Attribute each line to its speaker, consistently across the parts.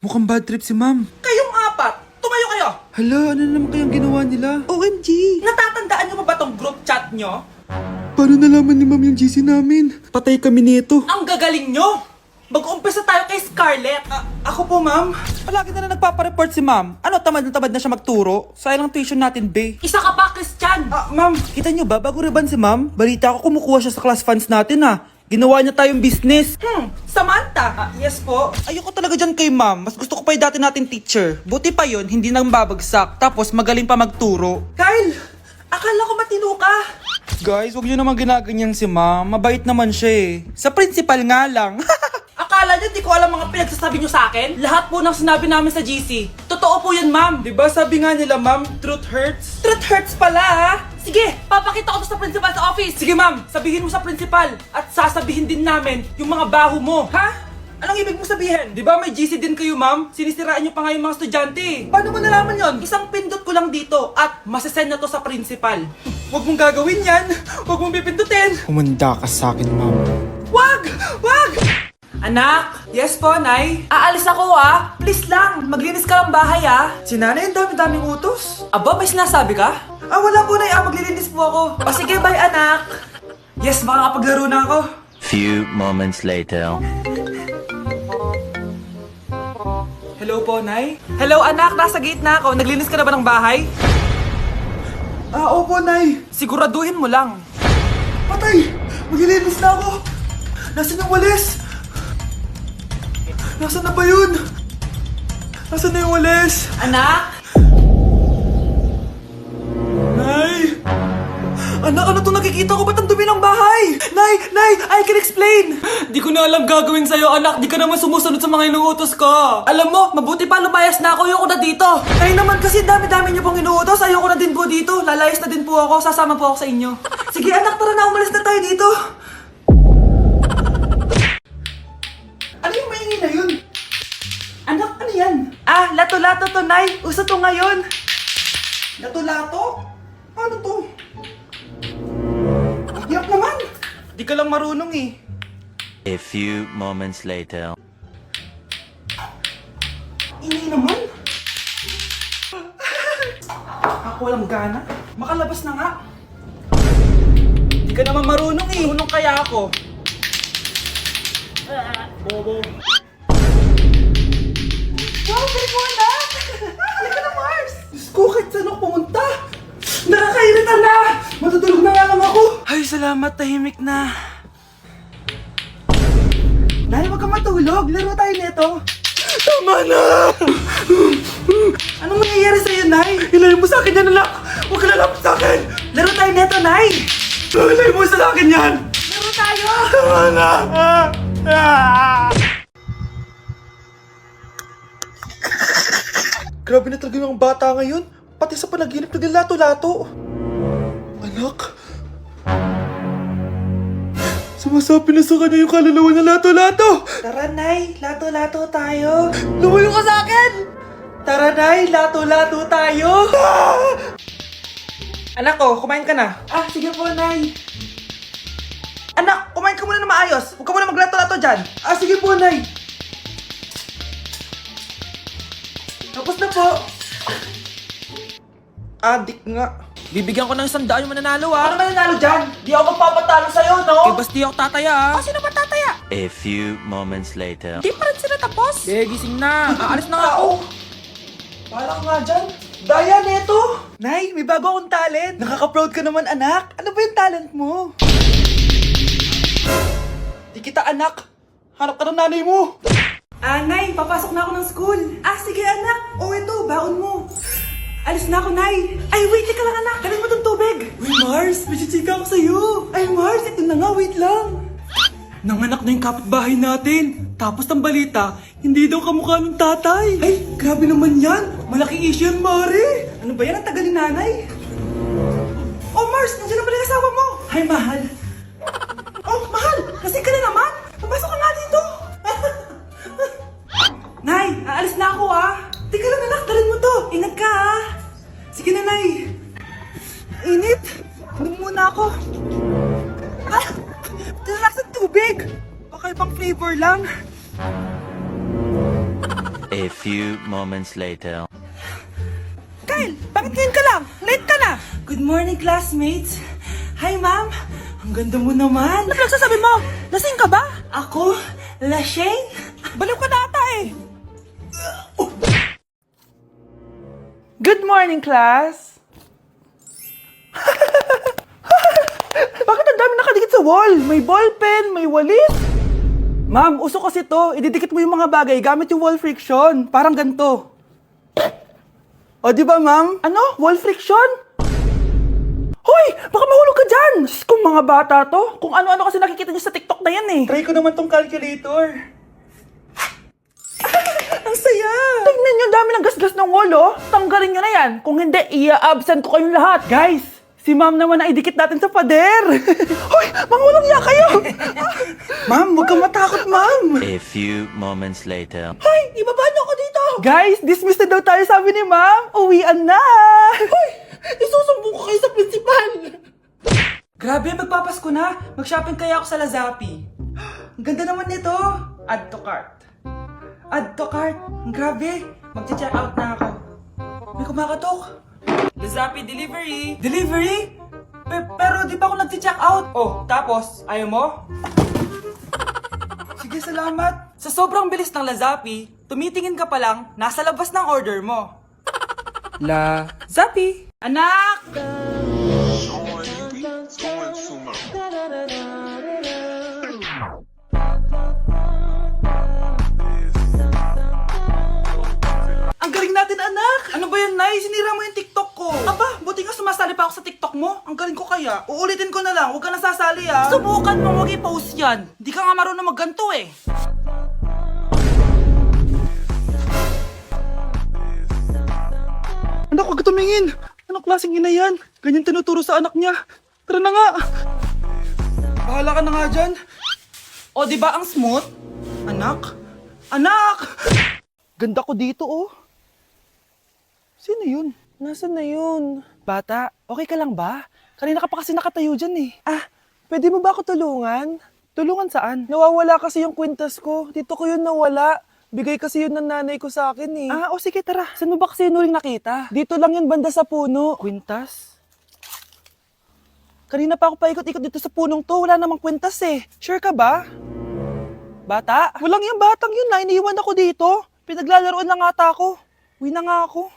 Speaker 1: Mukhang bad trip si ma'am.
Speaker 2: Kayong apat, tumayo kayo!
Speaker 1: Hala, ano na naman kayang ginawa nila?
Speaker 2: OMG! Natatandaan nyo pa ba tong group chat nyo?
Speaker 1: Paano nalaman ni ma'am yung GC namin? Patay kami nito.
Speaker 2: Ang gagaling nyo! Mag-uumpisa tayo kay Scarlett. Ako po, ma'am. Palagi na nagpapareport si ma'am. Ano, tamad na siya magturo? Sayang tuition natin, be. Isa ka pa, Christian! Ma'am, kita nyo ba, bago riban si ma'am, balita ko kumukuha siya sa class funds natin, Ginawa niya tayong business. Samantha! Yes po. Ayoko talaga dyan kay ma'am. Mas gusto ko pa yung dati natin teacher. Buti pa yun, hindi nang babagsak. Tapos magaling pa magturo. Kyle! Akala ko matino ka. Guys, huwag nyo naman ginaganyan si ma'am. Mabait naman siya eh. Sa principal nga lang. Akala nyo, di ko alam mga pinagsasabi nyo sa akin? Lahat po ng sinabi namin sa GC. Totoo po yan, ma'am. Diba sabi nga nila, ma'am, truth hurts? Truth hurts pala, ha? Sige, papakita ko to sa principal sa office. Sige, ma'am, sabihin mo sa principal. At sasabihin din namin yung mga baho mo. Ha? Anong ibig mo sabihin? Di ba may GC din kayo, ma'am? Sinisiraan nyo pa nga yung mga estudyante. Paano mo nalaman yon? Isang pindot ko lang dito at masasend na to sa principal. Huwag mong gagawin yan. Huwag mong pipindutin.
Speaker 1: Humanda ka sa akin, ma'am.
Speaker 2: Wag! Wag! Anak! Yes po, Nay? Aalis ako, Please lang, maglinis ka ng bahay, Si Nanay, ang dami-daming utos. Aba, may sinasabi ka? Wala po, Nay. Maglilinis po ako. O sige, bye, anak. Yes, makakapaglaro na ako.
Speaker 3: Few moments later.
Speaker 2: Hello po, Nay? Hello, anak. Nasa gate na ako. Naglinis ka na ba ng bahay? Opo, Nay. Siguraduhin mo lang. Patay! Maglilinis na ako. Nasaan yung walis? Nasaan na ba yun? Nasaan na yung walis? Anak? Nay! Anak, ano itong nakikita ko? Ba't ang dumi ng bahay? Nay! Nay! I can explain! Di ko na alam gagawin sa'yo, anak. Di ka naman sumusunod sa mga inuutos ko. Alam mo, mabuti pa lumayas na ako. Ayoko na dito. Kayo naman kasi dami-dami niyo pong inuutos. Ayoko na din po dito. Lalayas na din po ako. Sasama po ako sa inyo. Sige, anak, tara na. Umalis na tayo dito. Ano yung maingin na yun? Anak, ano yan? Lato-lato to, Nay. Uso to ngayon. Lato-lato? Ano to? Hirap naman. Di ka lang marunong eh.
Speaker 3: A few moments later.
Speaker 2: Ini naman. Ako walang gana. Makalabas na nga. Di ka naman marunong eh. Marunong kaya ako. Bobo. Wow, galing mo, anak! Halika na, Mars! Diyos ko, kahit saan ako pumunta! Nakakairita na! Matutulog na nga lang ako! Ay, salamat, tahimik na. Nay, wag kang matulog. Laro tayo nito. Tama na! Anong mangyayari sa'yo, Nay? Ilayo mo sa akin yan, anak! Huwag ka lalapit sa akin! Laro tayo nito, Nay! Ilayo mo sa akin yan! Laro tayo! Tama na! Grabe na talaga yung bata ngayon. Pati sa panaginip naglato-lato. Anak. Sumasabi na sa kanya yung kaluluwa na lato-lato. Tara, Nay. Lato-lato tayo. Lumayo ka sa akin! Tara, Nay. Lato-lato tayo. Anak ko, kumain ka na. Sige po, Nay. Anak, kumain ka muna na maayos. Huwag ka muna maglato-lato dyan. Sige po, Nay. Tapos na po. Adik nga. Bibigyan ko ng 100 yung mananalo, Ano mananalo dyan? Di ako magpapatalo sa'yo, no? Basta di ako tataya, Sino ba tataya?
Speaker 3: A few moments later.
Speaker 2: Di pa rin sila tapos. Gising na. Aalis na nga ako. Parang nga dyan. Daya, neto. Nay, may bago akong talent. Nakaka-proud ka naman, anak. Ano ba yung talent mo? Di kita, anak. Hanap ka ng nanay mo. Nay, papasok na ako ng school. Sige, anak. Ito, baon mo. Alis na ako, Nay. Ay, wait ka lang, anak. Dalhin mo tong tubig. Uy, Mars, may chichika ako sa'yo. Ay, Mars, ito na nga, wait lang. Nanganak na yung kapitbahay natin. Tapos ang balita, hindi daw kamukha ng tatay. Ay, grabe naman yan. Malaking issue yan, Mari. Ano ba yan? Ang tagal ni nanay. Oh, Mars, nandiyan na pala yung asawa mo. Hi, mahal. Oh, mahal, kasi ka na naman. Papasok ka nga dito. Nay, aalis na ako, Teka lang, anak, dalhin mo to. Ingat ka, Sige na, Nay. Init. Inom muna ako. Lasang tubig. Baka ibang flavor lang.
Speaker 3: A few moments later.
Speaker 2: Kyle, bakit ngayon ka lang? Late ka na! Good morning, classmates! Hi, ma'am! Ang ganda mo naman! Ano nagsasabi mo? Lasing ka ba? Ako? Lasing? Baliw ka na ata eh! Good morning, class! Bakit ang dami nakadikit sa wall? May ballpen, may walis. Ma'am, uso kasi to. Ididikit mo yung mga bagay gamit yung wall friction. Parang ganito. O, di ba, ma'am? Ano? Wall friction? Hoy! Baka mahulog ka dyan! Kung mga bata to, kung ano-ano kasi nakikita niyo sa TikTok na yan eh. Try ko naman tong calculator. Ang saya! Tingnan niyo, dami ng gasgas ng wall, oh. Tanggalin niyo na yan. Kung hindi, i-absent ko kayong lahat. Guys, si ma'am naman ang idikit natin sa pader. Hoy! Mangulong niya kayo! Ma'am, huwag kang matakot, ma'am.
Speaker 3: A few moments later.
Speaker 2: Hoy! Ibaba niyo ako dito! Guys, dismiss na daw tayo, sabi ni ma'am. Uwian na! Hoy! Isusumbong ko kayo sa principal! Grabe, magpapasko na. Mag-shopping kaya ako sa Lazapi. Ang ganda naman nito. Add to cart. Add to cart. Grabe. Mag-check out na ako. May kumakatok. Lazapi delivery. Delivery? Pero di pa ako nag-check out. Oh, tapos, ayaw mo? Sige, salamat. Sa sobrang bilis ng Lazapi, tumitingin ka pa lang, nasa labas ng order mo. Lazapi. Anak! Ang galing natin, anak! Ano ba yan, Nay? Sinira mo yung TikTok ko. Aba, buti nga sumasali pa ako sa TikTok mo. Ang galing ko kaya. Uulitin ko na lang, huwag ka nasasali ah. Subukan mo, huwag i-post yan. Di ka nga marunong magganto eh. Anak, huwag ka tumingin. Anong klaseng ina yan? Ganyan tinuturo sa anak niya. Tara na nga. Bahala ka na nga dyan. O, di ba ang smooth? Anak? Anak! Ganda ko dito, oh. Sino yun? Nasaan na yun? Bata, okay ka lang ba? Kanina ka pa kasi nakatayo dyan eh. Ah, pwede mo ba ako tulungan? Tulungan saan? Nawawala kasi yung kwintas ko. Dito ko yun nawala. Bigay kasi yun ng nanay ko sa akin eh. Ah, o sige, tara. Saan mo ba kasi yun uling nakita? Dito lang yun, banda sa puno. Kwintas? Kanina pa ako paikot-ikot dito sa punong to. Wala namang kwintas eh. Sure ka ba? Bata? Walang yung batang yun na. Iniwan ako dito. Pinaglalaroan lang ata ako. Uwi na nga ako.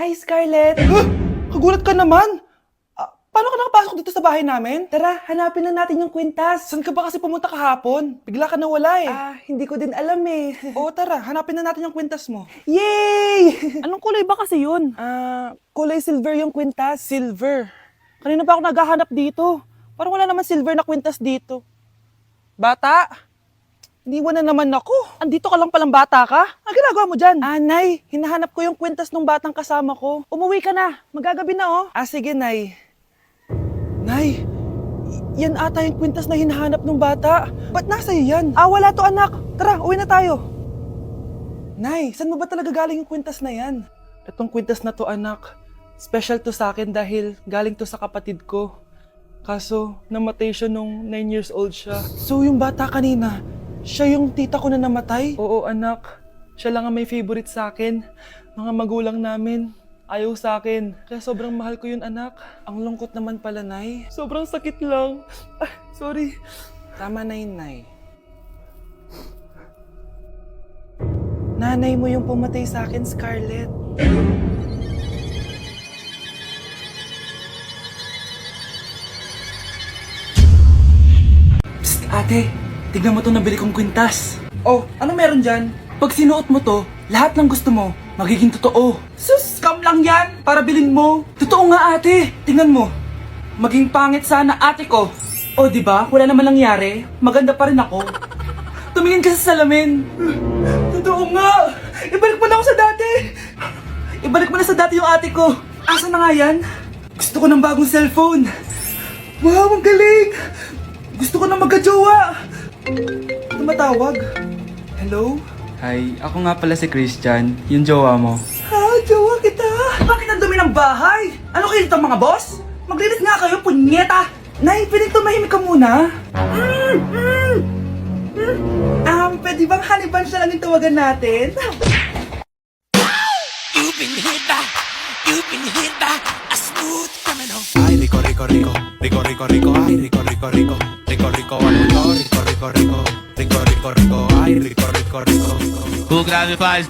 Speaker 2: Hi, Scarlett. Kagulat ka naman. Paano ka nakapasok dito sa bahay namin? Tara, hanapin na natin yung kwintas. Saan ka ba kasi pumunta kahapon? Bigla ka nawala eh. Hindi ko din alam eh. Oo, tara, hanapin na natin yung kwintas mo. Yay! Anong kulay ba kasi yun? Kulay silver yung kwintas. Silver? Kanina pa ako naghahanap dito. Parang wala naman silver na kwintas dito. Bata? Iniwan na naman ako. Andito ka lang palang bata ka? Ang ginagawa mo dyan? Nay, hinahanap ko yung kwintas ng batang kasama ko. Umuwi ka na. Magagabi na oh. Sige, Nay. Nay, yan ata yung kwintas na hinahanap ng bata. Ba't nasa iyo yan? Wala to anak. Tara, uwi na tayo. Nay, saan mo ba talaga galing yung kwintas na yan? Itong kwintas na to anak, special to sa akin dahil galing to sa kapatid ko. Kaso, namatay siya nung 9 years old siya. So yung bata kanina, siya yung tita ko na namatay? Oo anak, siya lang ang may favorite sa akin. Mga magulang namin. Ayaw sa akin. Kaya sobrang mahal ko yun, anak. Ang lungkot naman pala, Nay. Sobrang sakit lang. Sorry. Tama na yun, Nay. Nanay mo yung pumatay sa akin, Scarlett. Psst, ate. Tignan mo to nabili kong kwintas. Oh, anong meron dyan? Pag sinuot mo to, lahat ng gusto mo, magiging totoo. Sus, scam lang yan para bilhin mo. Totoo nga ate, tingnan mo. Maging pangit sana ate ko. O di ba? Wala naman nangyari. Maganda pa rin ako. Tumingin ka sa salamin. Totoo nga. Ibalik mo na ako sa dati. Ibalik mo na sa dati yung ate ko. Asa na nga yan? Gusto ko ng bagong cellphone. Wow, ang galing. Gusto ko na magka-jowa. Tumatawag. Hello?
Speaker 1: Hi, ako nga pala si Christian, yung jowa mo.
Speaker 2: Jowa kita! Bakit ang dumi ng bahay? Ano kayo dito mga boss? Maglinis nga kayo, punyeta! Nay, pwedeng tumahimik ka muna? pwede bang honey bunch na lang yung tawagan natin?
Speaker 4: You've been hit by a smooth criminal.
Speaker 5: Ay, rico, rico, rico, rico, rico, rico, ay, rico, rico, rico, rico, rico, rico, rico, rico, rico, rico, rico, rico, ay, rico, rico, rico.
Speaker 6: O grave faz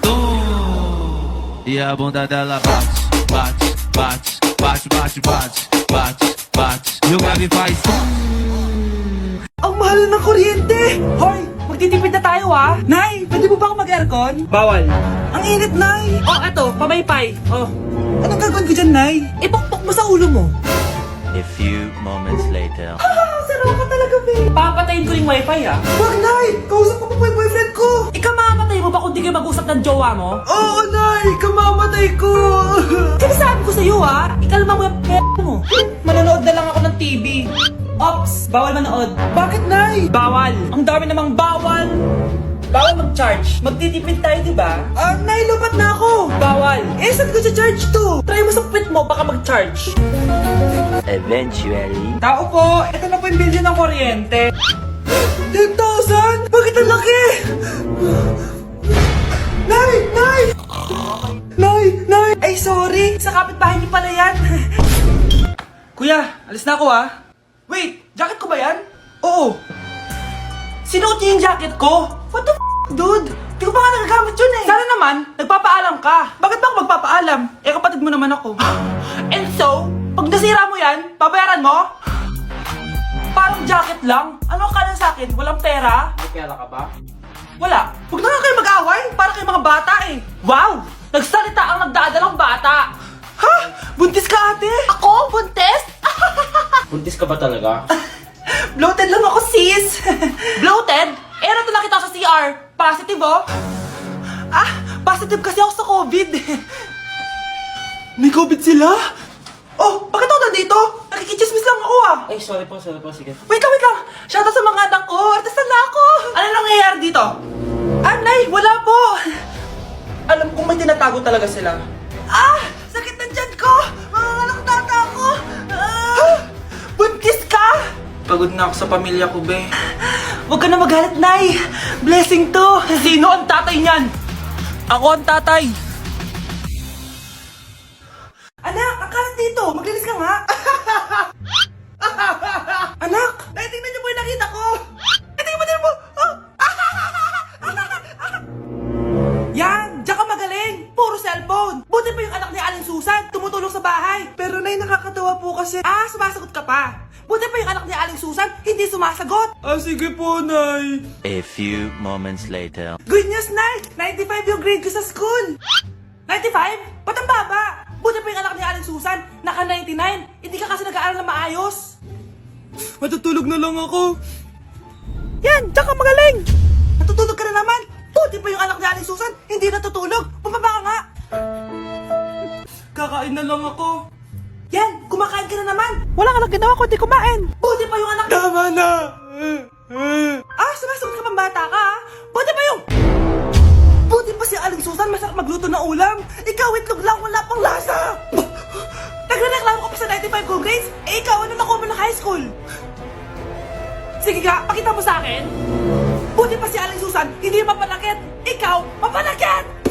Speaker 6: e a bunda dela bate, bate, bate, bate, bate, bate, bate. E o grave faz
Speaker 2: Ang mahal ng kuryente! Hoy! Magtitipid na tayo ha! Nay! Pwede mo ba ako mag-aircon? Bawal. Ang init, Nay! Oh, eto, pamaypay. Oh. Anong gagawin ko dyan, Nay? Ipokpok mo sa ulo mo.
Speaker 3: A few moments later.
Speaker 2: Saro ka talaga, babe. Papatayin ko yung wifi ha. Wag, Nay! Kausap ko pa po yung boyfriend ko. Ikamatay mo ba kung di kayo mag-usap ng jowa mo? Oo, Nay! Kamamatay ko! Sinasabi ko sa'yo ha, ikalma mo yung mo. Manonood na lang ako ng TV. Ops! Bawal manood. Bakit, Nay? Bawal. Ang dami namang bawal. Bawal mag-charge. Magtitipid tayo, di ba? Nay, lupat na ako. Bawal. Eh, saan ko charge to? Try mo sa puwit mo, baka mag-charge.
Speaker 3: Eventually.
Speaker 2: Tao po, ito na po yung bilyo ng kuryente. 10,000? Bakit ang laki? Nay! Nay! Nay! Nay! Ay, sorry. Sa kapitbahay niyo pala yan. Kuya, alis na ako ah. Wait, jacket ko ba yan? Oo. Sinuot niyo yung jacket ko? What the dude? Di ko pa nga nagagamit yun eh. Sana naman, nagpapaalam ka. Bakit ba ako magpapaalam? Eh, kapatid mo naman ako. And so, pag nasira mo yan, babayaran mo? Parang jacket lang. Ano ang kanan sa akin? Walang pera? May pera ka ba? Wala. Huwag na nga kayo mag-away. Para kayo mga bata eh. Wow! Nagsalita ang nagdadalang bata. Ha? Buntis ka ate? Ako? Buntis?
Speaker 7: Buntis ka ba talaga?
Speaker 2: Bloated lang ako sis. Bloated? Eh ano ito nakita ko sa CR? Positive oh? Positive kasi ako sa COVID. May COVID sila? Oh, bakit ako nandito? Nakikichismis lang ako ah.
Speaker 7: Ay, sorry po, sige.
Speaker 2: Wait lang. Shoutout sa mga anak ko. Artisan na ako. Ano nangyayari dito? Nay, wala po. Alam kong may tinatago talaga sila. Sakit na dyan ko. Mangangalak tata ako. Buntis ka? Pagod na ako sa pamilya ko, be. Huwag ka na magalit, Nay. Blessing to. Sino ang tatay niyan? Ako ang tatay. Anak, akalat dito. Maglinis ka nga. Anak, Nay, tingnan niyo po yung nakita ko. Tingnan mo. Yan, diyan ka magaling. Puro cellphone. Buti pa yung anak ni Aling Susan, tumutulong sa bahay. Pero Nay, nakakatawa po kasi. Sumasagot ka pa. Buti pa yung anak ni Aling Susan, hindi sumasagot. Sige po, Nay.
Speaker 3: A few moments later.
Speaker 2: Good news, Nay! 95 yung grade ko sa school! 95? Ba't ang baba? Buti pa yung anak ni Aling Susan, naka 99. Hindi ka kasi nag-aaral na maayos. Matutulog na lang ako. Yan, diyan ka magaling! Natutulog ka na naman. Buti pa yung anak ni Aling Susan, hindi natutulog. Bumaba ka nga. Kakain na lang ako. Yan, kumakain ka na naman. Wala ka lang ginawa kundi kumain. Buti pa yung anak... Tama na! Sumasagot ka pang bata ka ha? Buti pa yung... Buti pa si Aling Susan, masarap magluto ng ulam. Ikaw, itlog lang, wala pang lasa. Nagre-reklamo ka pa sa 95 good grades? Ikaw, ano nakuha mo ng high school? Sige ka, pakita mo sa akin. Buti pa si Aling Susan, hindi mapanakit. Ikaw, mapanakit!